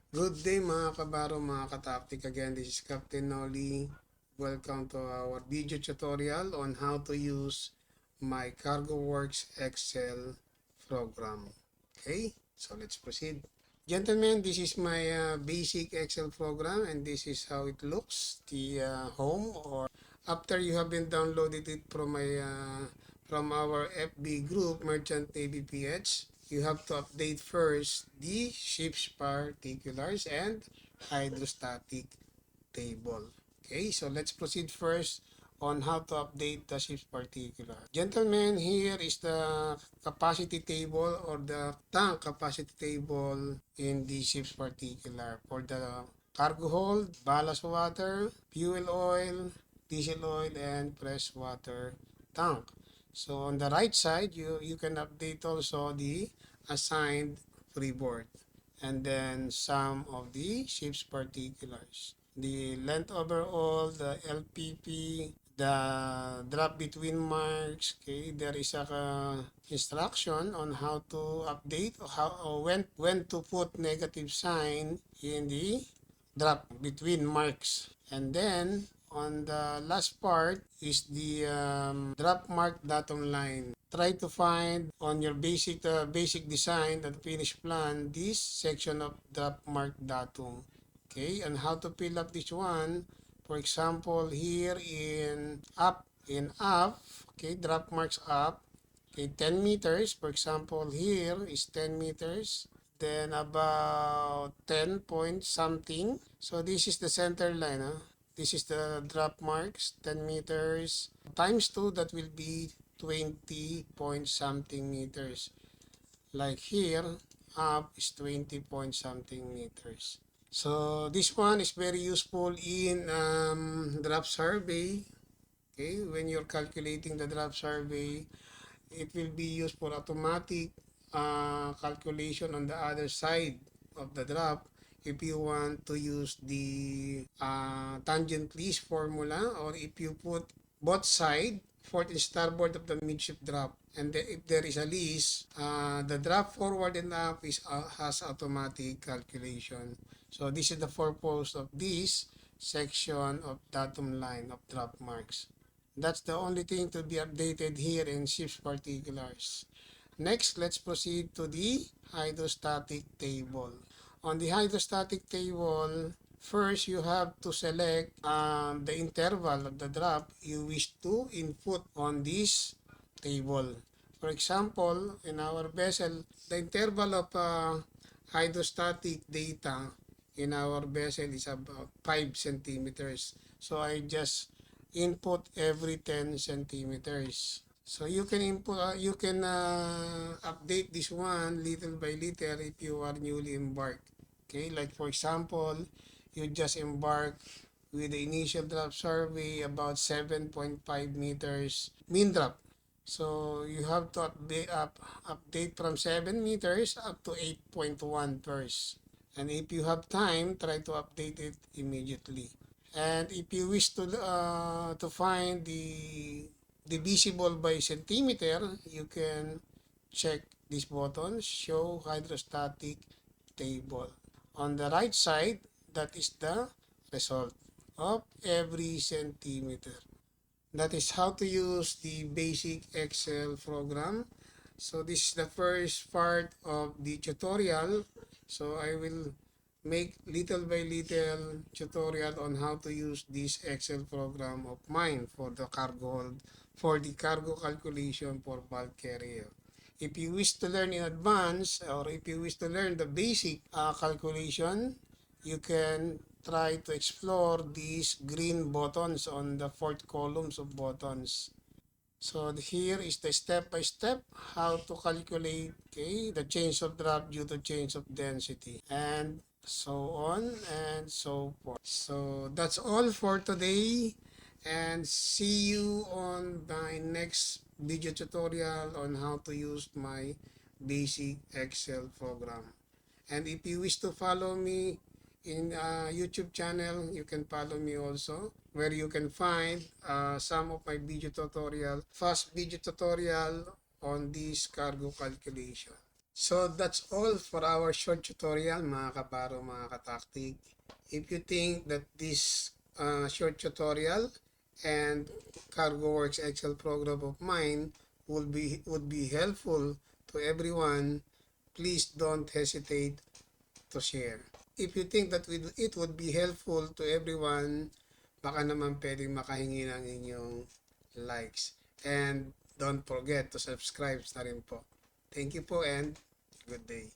Good day mga kabaro, mga kataktik. Again, this is Captain Noli. Welcome to our video tutorial on how to use my CargoWorks Excel program. Okay, so let's proceed. Gentlemen, this is my basic Excel program and this is how it looks. The home, or after you have been downloaded it from our FB group, Merchant Navy PH, you have to update first the ship's particulars and hydrostatic table. Okay, so let's proceed first on how to update the ship's particular. Gentlemen, here is the capacity table or the tank capacity table in the ship's particular. For the cargo hold, ballast water, fuel oil, diesel oil, and fresh water tank. So on the right side, you can update also the assigned freeboard and then some of the ship's particulars. The length overall, the LPP, the drop between marks. Okay, there is a instruction on how to update or how or when to put negative sign in the drop between marks. And then on the last part is the drop mark datum line. Try to find on your basic design and finished plan this section of drop mark datum. Okay, and how to fill up this one. For example, here in up, okay, drop marks up. Okay, 10 meters. For example, here is 10 meters. Then about 10 point something. So this is the center line. Huh? This is the drop marks, 10 meters. Times 2, that will be 20 point something meters. Like here, up is 20 point something meters. So this one is very useful in drop survey. Okay, when you're calculating the drop survey, it will be used for automatic calculation on the other side of the drop if you want to use the tangent least formula, or if you put both side port and starboard of the midship drop, and then if there is a lease, the drop forward and up has automatic calculation. So this is the purpose of this section of datum line of drop marks. That's the only thing to be updated here in ship's particulars. Next, let's proceed to the hydrostatic table. On the hydrostatic table, first you have to select the interval of the drop you wish to input on this table. For example, in our vessel, the interval of hydrostatic data in our vessel is about 5 centimeters. So I just input every 10 centimeters. So you can update this one little by little if you are newly embarked. Okay, like for example, you just embark with the initial drop survey about 7.5 meters mean drop. So you have to update from 7 meters up to 8.1 first. And if you have time, try to update it immediately. And if you wish to find the divisible by centimeter, you can check this button, show hydrostatic table. On the right side, that is the result of every centimeter. That is how to use the basic Excel program. So this is the first part of the tutorial. So I will make little by little tutorial on how to use this Excel program of mine for the for the cargo calculation for bulk carrier. If you wish to learn in advance, or if you wish to learn the basic calculation, you can try to explore these green buttons on the fourth columns of buttons. So here is the step by step how to calculate, okay, the change of drop due to change of density, and so on and so forth. So that's all for today, and see you on my next video tutorial on how to use my basic Excel program. And if you wish to follow me in YouTube channel, you can follow me also, where you can find some of my video tutorial, fast video tutorial on this cargo calculation. So that's all for our short tutorial mga kabaro, mga kataktik. If you think that this short tutorial and CargoWorks Excel program of mine would be helpful to everyone, please don't hesitate to share. If you think that it would be helpful to everyone, baka naman pwedeng makahingi ng inyong likes. And don't forget to subscribe na rin po. Thank you po and good day.